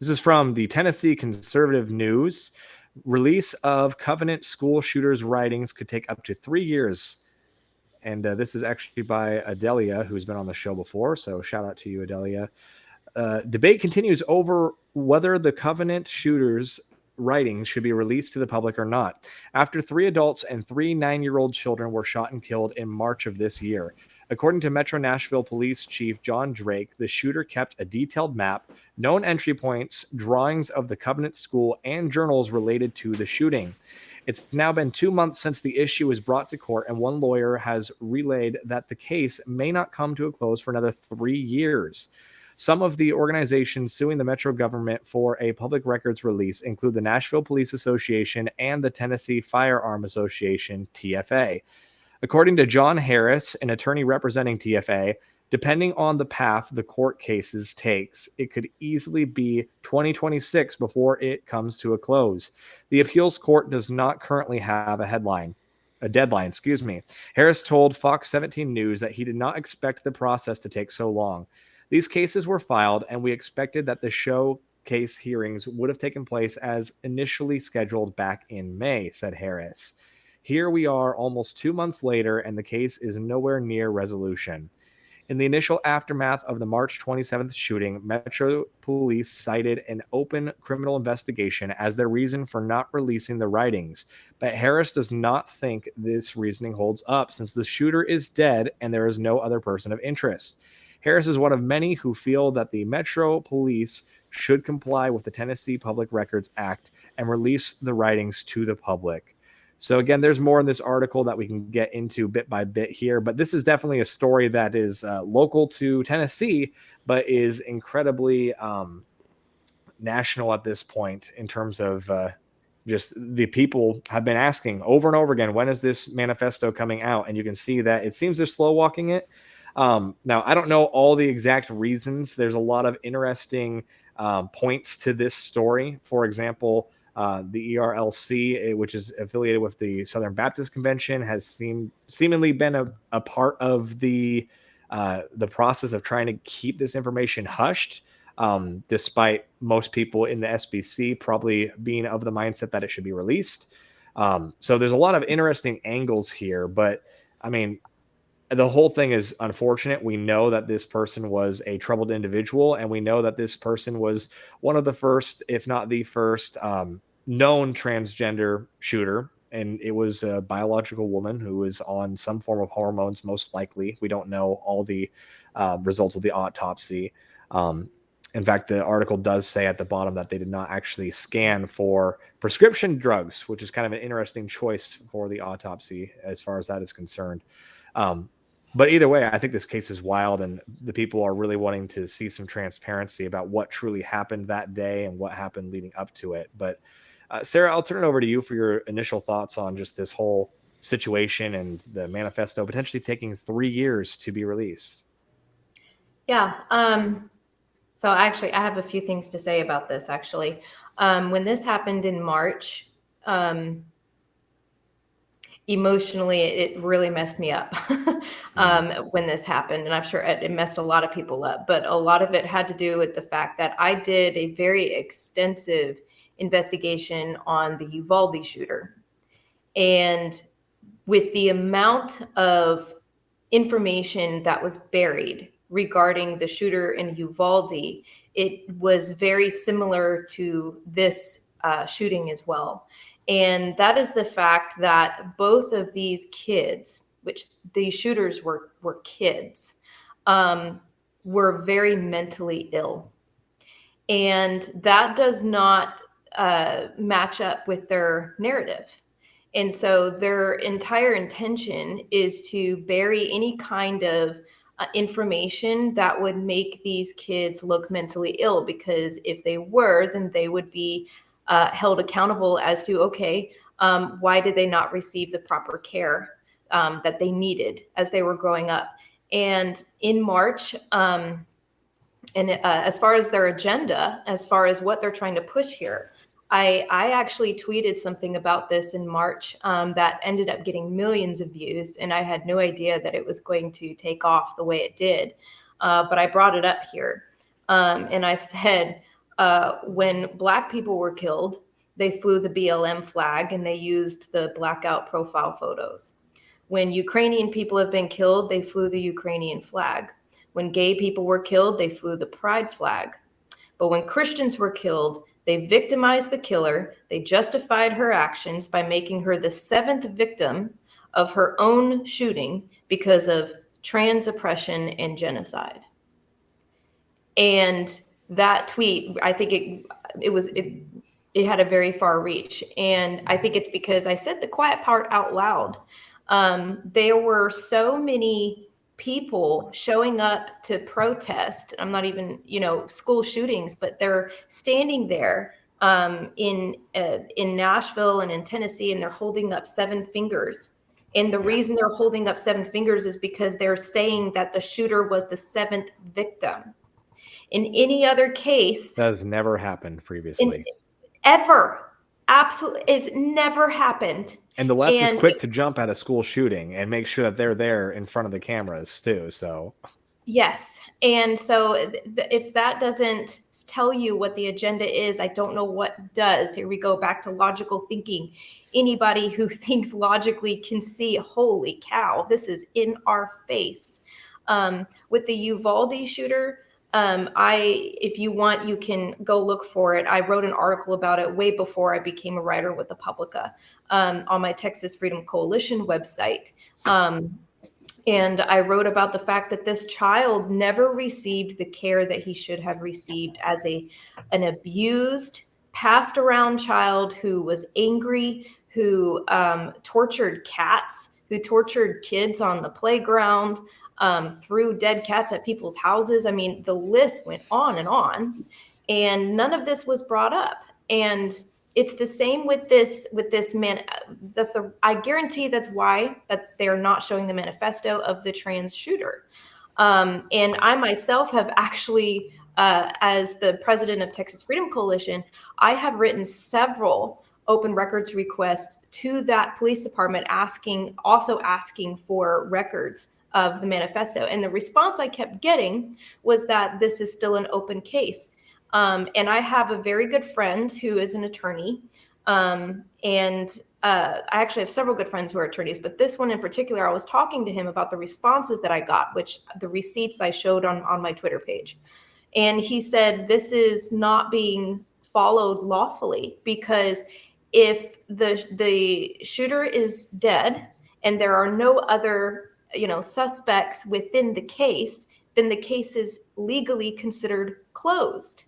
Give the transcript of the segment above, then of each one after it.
This is from the Tennessee Conservative News. Release of Covenant school shooters' writings could take up to 3 years. And this is actually by Adelia, who's been on the show before. So shout out to you, Adelia. Debate continues over whether the Covenant shooters' writings should be released to the public or not, after 3 adults and 3 9-year-old children were shot and killed in March of this year. According to Metro Nashville Police Chief John Drake, the shooter kept a detailed map, known entry points, drawings of the Covenant school, and journals related to the shooting. It's now been 2 months since the issue was brought to court, and one lawyer has relayed that the case may not come to a close for another 3 years. Some of the organizations suing the Metro government for a public records release include the Nashville Police Association and the Tennessee Firearm Association, TFA. According to John Harris, an attorney representing TFA, depending on the path the court cases takes, it could easily be 2026 before it comes to a close. The appeals court does not currently have a deadline. Harris told Fox 17 News that he did not expect the process to take so long. These cases were filed, and we expected that the showcase hearings would have taken place as initially scheduled back in May, said Harris. Here we are almost 2 months later, and the case is nowhere near resolution. In the initial aftermath of the March 27th shooting, Metro Police cited an open criminal investigation as their reason for not releasing the writings. But Harris does not think this reasoning holds up since the shooter is dead and there is no other person of interest. Harris is one of many who feel that the Metro Police should comply with the Tennessee Public Records Act and release the writings to the public. So again, there's more in this article that we can get into bit by bit here, but this is definitely a story that is local to Tennessee, but is incredibly national at this point in terms of just the people have been asking over and over again, when is this manifesto coming out? And you can see that it seems they're slow walking it. Now, I don't know all the exact reasons. There's a lot of interesting points to this story. For example, the ERLC, which is affiliated with the Southern Baptist Convention, has seemingly been a part of the process of trying to keep this information hushed, despite most people in the SBC probably being of the mindset that it should be released. So there's a lot of interesting angles here, but I mean, the whole thing is unfortunate. We know that this person was a troubled individual, and we know that this person was one of the first, if not the first, known transgender shooter. And it was a biological woman who was on some form of hormones, most likely. We don't know all the results of the autopsy. In fact, the article does say at the bottom that they did not actually scan for prescription drugs, which is kind of an interesting choice for the autopsy as far as that is concerned. But either way, I think this case is wild, and the people are really wanting to see some transparency about what truly happened that day and what happened leading up to it. But Sarah, I'll turn it over to you for your initial thoughts on just this whole situation and the manifesto potentially taking 3 years to be released. Yeah. So actually, I have a few things to say about this, actually. When this happened in March, emotionally, it really messed me up when this happened. And I'm sure it messed a lot of people up. But a lot of it had to do with the fact that I did a very extensive investigation on the Uvalde shooter. And with the amount of information that was buried regarding the shooter in Uvalde, it was very similar to this shooting as well. And that is the fact that both of these kids, which these shooters were kids, were very mentally ill. And that does not match up with their narrative. And so their entire intention is to bury any kind of information that would make these kids look mentally ill, because if they were, then they would be held accountable as to, okay, why did they not receive the proper care that they needed as they were growing up? And in March, as far as their agenda, as far as what they're trying to push here, I actually tweeted something about this in March that ended up getting millions of views, and I had no idea that it was going to take off the way it did. But I brought it up here, and I said, when Black people were killed, they flew the BLM flag and they used the blackout profile photos. When Ukrainian people have been killed, they flew the Ukrainian flag. When gay people were killed, they flew the pride flag. But when Christians were killed, they victimized the killer. They justified her actions by making her the seventh victim of her own shooting because of trans oppression and genocide. And that tweet, I think it had a very far reach. And I think it's because I said the quiet part out loud. There were so many people showing up to protest. I'm not even, school shootings, but they're standing there in Nashville and in Tennessee, and they're holding up seven fingers. And the reason they're holding up seven fingers is because they're saying that the shooter was the seventh victim. In any other case, That has never happened previously. ever. Absolutely. It's never happened. And the left is quick to jump at a school shooting and make sure that they're there in front of the cameras too. So yes. And so if that doesn't tell you what the agenda is, I don't know what does. Here we go back to logical thinking. Anybody who thinks logically can see, holy cow, this is in our face. With the Uvalde shooter, if you want, you can go look for it. I wrote an article about it way before I became a writer with the Publica, on my Texas Freedom Coalition website. And I wrote about the fact that this child never received the care that he should have received as an abused, passed around child who was angry, who tortured cats, who tortured kids on the playground, threw dead cats at people's houses. I mean, the list went on, and none of this was brought up. And it's the same with this man. I guarantee that's why that they're not showing the manifesto of the trans shooter. And I myself have actually, as the president of Texas Freedom Coalition, I have written several open records requests to that police department asking for records of the manifesto. And the response I kept getting was that this is still an open case. And I have a very good friend who is an attorney. I actually have several good friends who are attorneys, but this one in particular, I was talking to him about the responses that I got, which the receipts I showed on my Twitter page. And he said, this is not being followed lawfully, because if the shooter is dead and there are no other suspects within the case, then the case is legally considered closed.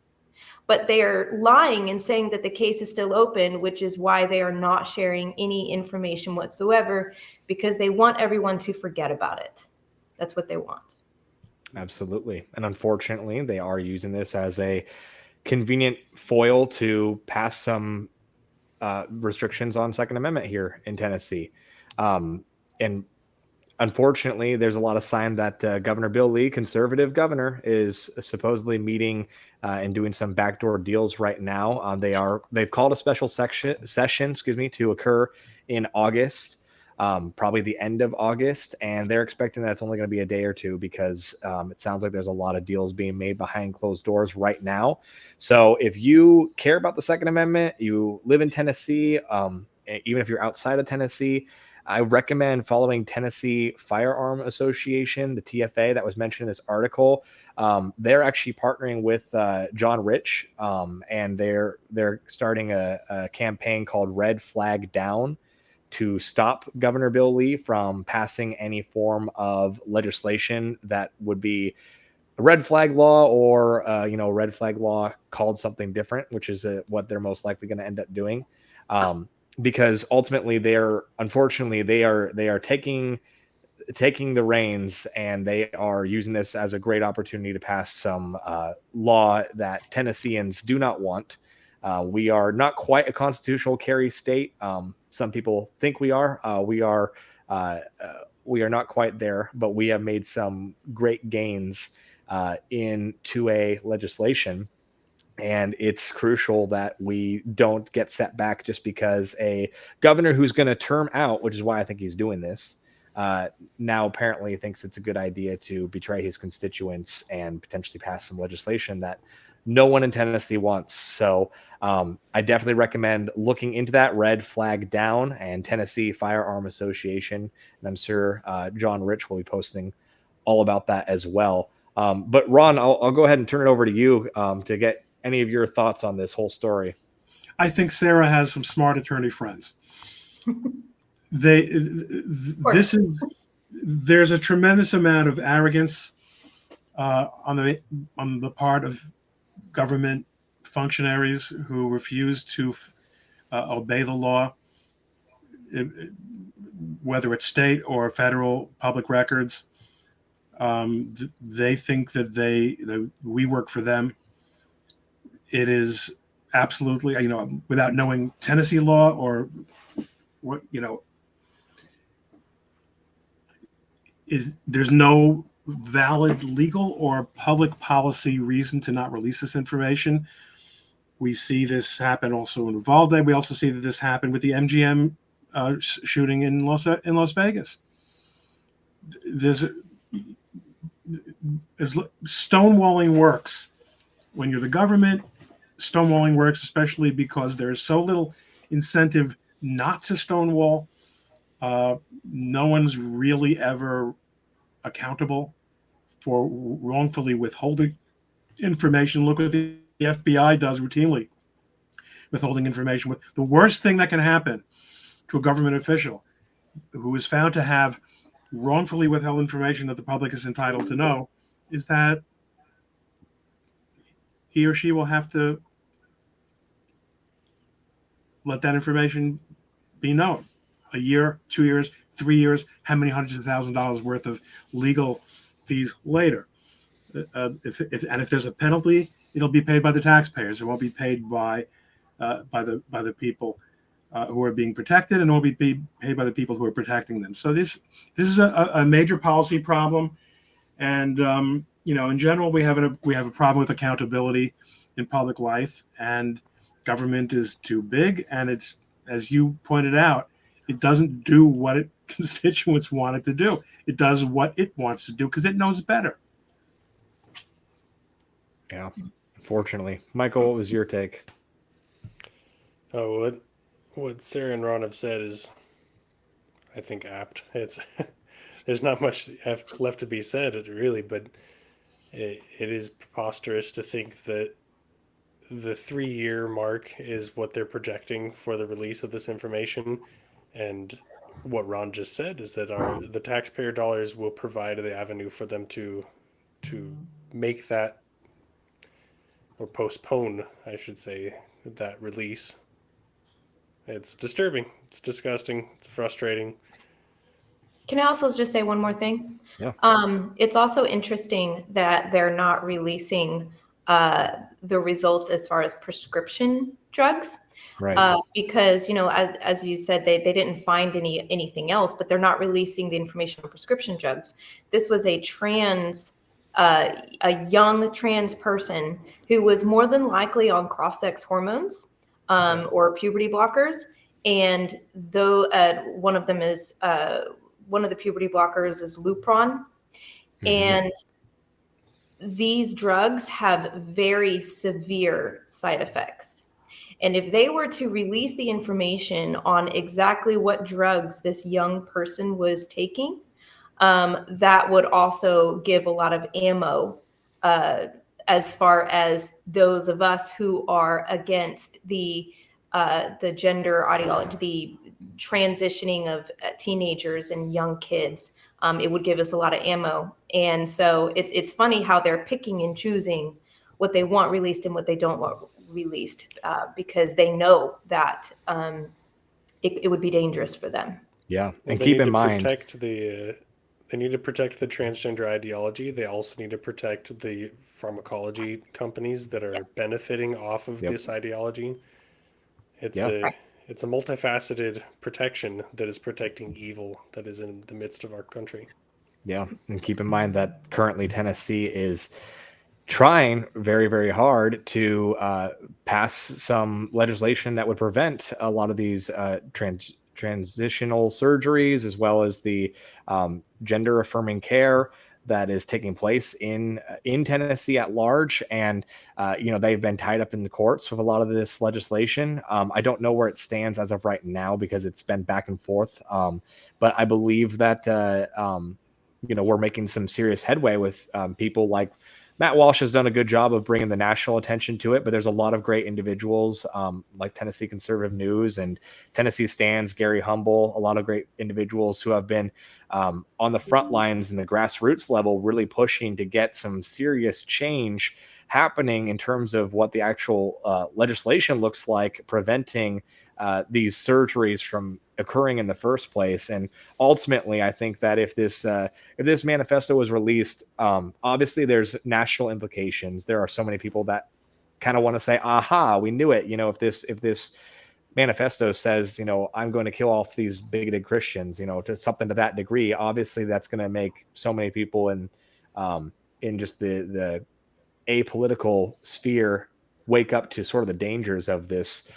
But they are lying and saying that the case is still open, which is why they are not sharing any information whatsoever, because they want everyone to forget about it. That's what they want. Absolutely. And unfortunately, they are using this as a convenient foil to pass some restrictions on Second Amendment here in Tennessee. And unfortunately, there's a lot of sign that Governor Bill Lee, conservative governor, is supposedly meeting and doing some backdoor deals right now. They've called a special session, to occur in August, probably the end of August, and they're expecting that it's only going to be a day or two, because it sounds like there's a lot of deals being made behind closed doors right now. So if you care about the Second Amendment, you live in Tennessee, even if you're outside of Tennessee, I recommend following Tennessee Firearm Association, the TFA, that was mentioned in this article. They're actually partnering with John Rich, and they're starting a campaign called Red Flag Down to stop Governor Bill Lee from passing any form of legislation that would be a red flag law, or red flag law called something different, which is what they're most likely going to end up doing. Because ultimately they are taking the reins, and they are using this as a great opportunity to pass some law that Tennesseans do not want. We are not quite a constitutional carry state. Some people think we are. We are not quite there, but we have made some great gains in 2A legislation. And it's crucial that we don't get set back just because a governor who's going to term out, which is why I think he's doing this, now apparently thinks it's a good idea to betray his constituents and potentially pass some legislation that no one in Tennessee wants. So I definitely recommend looking into that. Red Flag Down and Tennessee Firearm Association. And I'm sure John Rich will be posting all about that as well. But Ron, I'll go ahead and turn it over to you to get any of your thoughts on this whole story. I think Sarah has some smart attorney friends. This is there's a tremendous amount of arrogance on the part of government functionaries who refuse to obey the law, whether it's state or federal public records. They think that we work for them. It is absolutely, without knowing Tennessee law or what, there's no valid legal or public policy reason to not release this information. We see this happen also in Uvalde. We also see that this happened with the MGM shooting in Las Vegas. Stonewalling works when you're the government. Stonewalling works, especially because there is so little incentive not to stonewall. No one's really ever accountable for wrongfully withholding information. Look what the FBI does routinely, withholding information. The worst thing that can happen to a government official who is found to have wrongfully withheld information that the public is entitled to know is that he or she will have to let that information be known. A year, 2 years, 3 years, how many hundreds of $1,000s worth of legal fees later. If there's a penalty, it'll be paid by the taxpayers. It won't be paid by the people who are being protected, and it won't be paid by the people who are protecting them. So this is a major policy problem, and in general, we have a problem with accountability in public life, and government is too big, and it's, as you pointed out, it doesn't do what its constituents want it to do. It does what it wants to do because it knows better. Yeah, unfortunately. Michael, what was your take? Oh, what Sarah and Ron have said is, I think, apt. It's there's not much left to be said, really, but it is preposterous to think that the 3-year mark is what they're projecting for the release of this information. And what Ron just said is that the taxpayer dollars will provide the avenue for them to make that, or postpone, I should say, that release. It's disturbing. It's disgusting. It's frustrating. Can I also just say one more thing? Yeah. It's also interesting that they're not releasing the results as far as prescription drugs. Right. Because, as you said, they didn't find anything else, but they're not releasing the information on prescription drugs. This was a young trans person who was more than likely on cross-sex hormones or puberty blockers. And though one of the puberty blockers is Lupron. Mm-hmm. And these drugs have very severe side effects. And if they were to release the information on exactly what drugs this young person was taking, that would also give a lot of ammo as far as those of us who are against the gender ideology, the transitioning of teenagers and young kids. It would give us a lot of ammo. And so it's funny how they're picking and choosing what they want released and what they don't want released, because they know that it would be dangerous for them. Yeah, and keep in mind, they need to protect the transgender ideology. They also need to protect the pharmacology companies that are benefiting off of this ideology. It's a multifaceted protection that is protecting evil that is in the midst of our country. Yeah, and keep in mind that currently Tennessee is trying very, very hard to pass some legislation that would prevent a lot of these transitional surgeries, as well as the gender affirming care. that is taking place in Tennessee at large, and they've been tied up in the courts with a lot of this legislation. I don't know where it stands as of right now because it's been back and forth, but I believe that we're making some serious headway with people like Matt Walsh has done a good job of bringing the national attention to it, but there's a lot of great individuals like Tennessee Conservative News and Tennessee Stands, Gary Humble, a lot of great individuals who have been on the front lines and the grassroots level, really pushing to get some serious change happening in terms of what the actual legislation looks like, preventing these surgeries from occurring in the first place. And ultimately, I think that if this manifesto was released, obviously there's national implications. There are so many people that kind of want to say, "Aha, we knew it." If this manifesto says, I'm going to kill off these bigoted Christians, to something to that degree, obviously that's going to make so many people in just the apolitical sphere wake up to sort of the dangers of this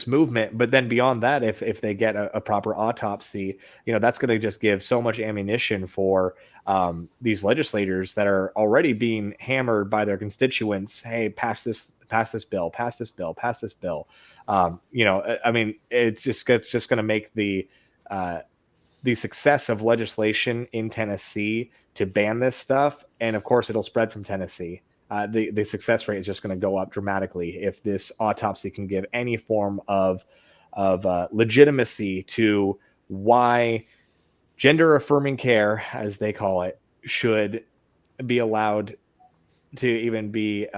movement. But then beyond that, if they get a proper autopsy, that's going to just give so much ammunition for these legislators that are already being hammered by their constituents. Hey, pass this bill, pass this bill, pass this bill. I mean, it's just going to make the success of legislation in Tennessee to ban this stuff, and of course it'll spread from Tennessee. The success rate is just going to go up dramatically if this autopsy can give any form of legitimacy to why gender affirming care, as they call it, should be allowed to even be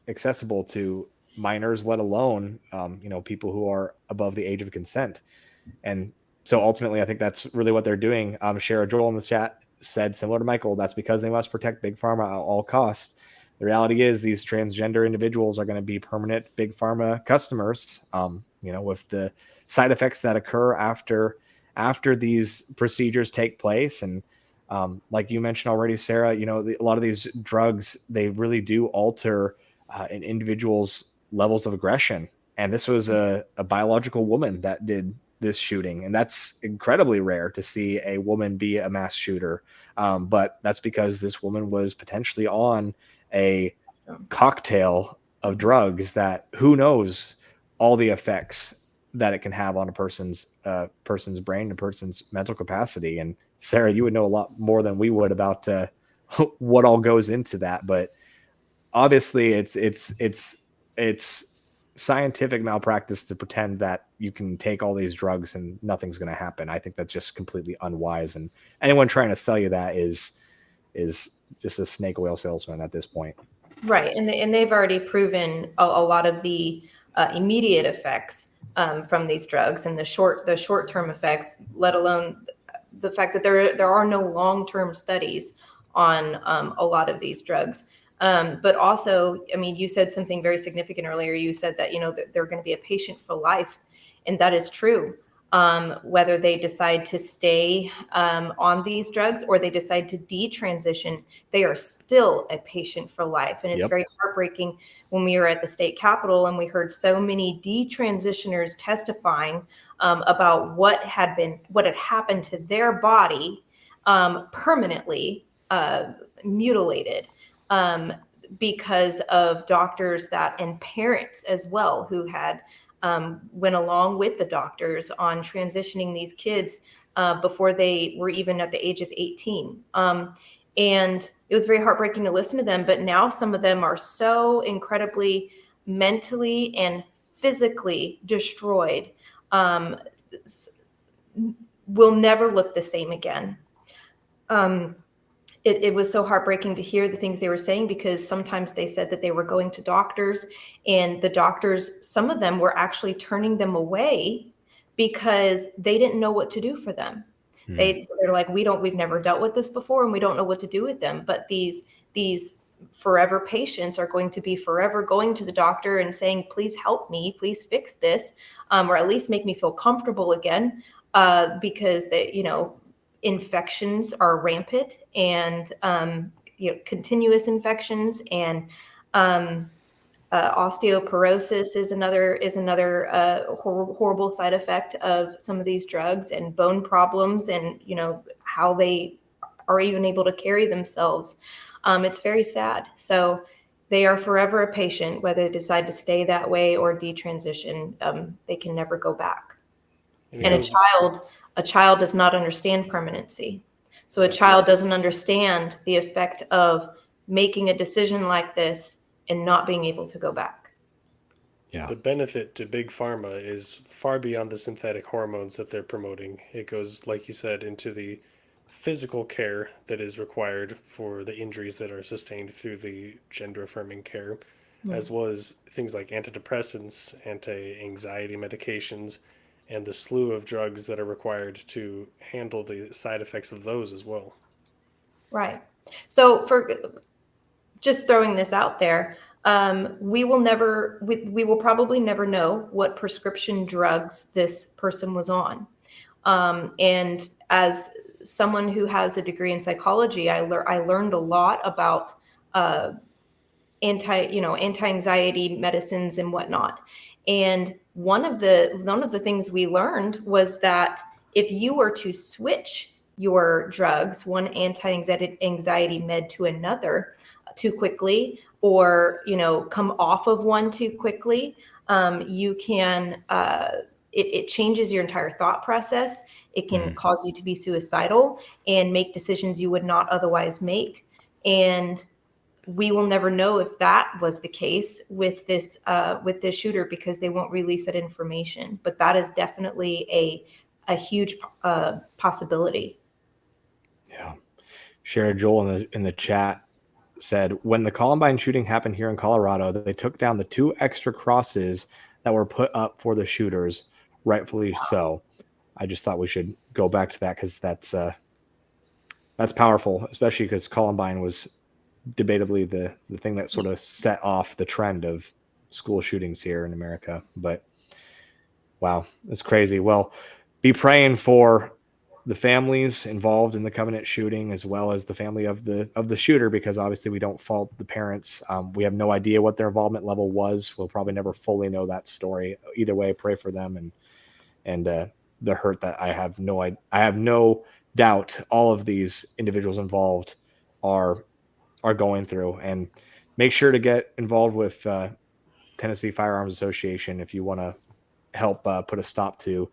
accessible to minors, let alone people who are above the age of consent. And so ultimately, I think that's really what they're doing. Shara Joel in the chat said, similar to Michael, that's because they must protect Big Pharma at all costs. The reality is these transgender individuals are going to be permanent Big Pharma customers, with the side effects that occur after these procedures take place. And like you mentioned already, Sarah, a lot of these drugs, they really do alter an individual's levels of aggression. And this was a biological woman that did this shooting, and that's incredibly rare to see a woman be a mass shooter. But that's because this woman was potentially on a cocktail of drugs that who knows all the effects that it can have on a person's brain, a person's mental capacity. And Sarah, you would know a lot more than we would about what all goes into that. But obviously, it's scientific malpractice to pretend that you can take all these drugs and nothing's going to happen. I think that's just completely unwise. And anyone trying to sell you that is just a snake oil salesman at this point. Right. And they've already proven a lot of the immediate effects from these drugs and the short-term effects, let alone the fact that there are no long-term studies on a lot of these drugs. But also, I mean, you said something very significant earlier. You said that, that they're going to be a patient for life. And that is true. Whether they decide to stay on these drugs or they decide to detransition, they are still a patient for life. And it's very heartbreaking when we were at the state capitol and we heard so many detransitioners testifying about what had happened to their body permanently mutilated. Because of doctors and parents as well who had went along with the doctors on transitioning these kids before they were even at the age of 18. And it was very heartbreaking to listen to them. But now some of them are so incredibly mentally and physically destroyed, will never look the same again. It was so heartbreaking to hear the things they were saying, because sometimes they said that they were going to doctors and the doctors, some of them were actually turning them away because they didn't know what to do for them. They're like, we've never dealt with this before and we don't know what to do with them. But these forever patients are going to be forever going to the doctor and saying, please help me, please fix this, or at least make me feel comfortable again, because they, infections are rampant and continuous infections, and osteoporosis is another horrible side effect of some of these drugs, and bone problems, and how they are even able to carry themselves. It's very sad. So they are forever a patient, whether they decide to stay that way or detransition. They can never go back. And And a child does not understand permanency. So a child doesn't understand the effect of making a decision like this and not being able to go back. Yeah. the benefit to big pharma is far beyond the synthetic hormones that they're promoting. It goes, like you said, into the physical care that is required for the injuries that are sustained through the gender affirming care, as well as things like antidepressants, anti anxiety medications, and the slew of drugs that are required to handle the side effects of those as well. Right. So for just throwing this out there, we will probably never know what prescription drugs this person was on. And as someone who has a degree in psychology, I learned a lot about anti-anxiety medicines and whatnot. And one of the things we learned was that if you were to switch your drugs, one anti-anxiety med to another too quickly, or come off of one too quickly, you can it changes your entire thought process. It can cause you to be suicidal and make decisions you would not otherwise make. And we will never know if that was the case with this shooter, because they won't release that information. But that is definitely a huge possibility. Yeah. Shara Joel in the chat said, when the Columbine shooting happened here in Colorado, they took down the 2 extra crosses that were put up for the shooters, rightfully so. I just thought we should go back to that because that's powerful, especially because Columbine was debatably the thing that sort of set off the trend of school shootings here in America. But wow, it's crazy. Well, be praying for the families involved in the Covenant shooting, as well as the family of the shooter, because obviously we don't fault the parents. We have no idea what their involvement level was. We'll probably never fully know that story. Either way, pray for them and the hurt that I have no doubt all of these individuals involved are going through. And make sure to get involved with Tennessee Firearms Association if you want to help put a stop to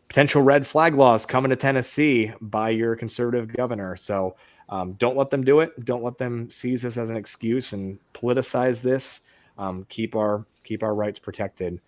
potential red flag laws coming to Tennessee by your conservative governor. So don't let them do it. Don't let them seize this as an excuse and politicize this. Keep our rights protected.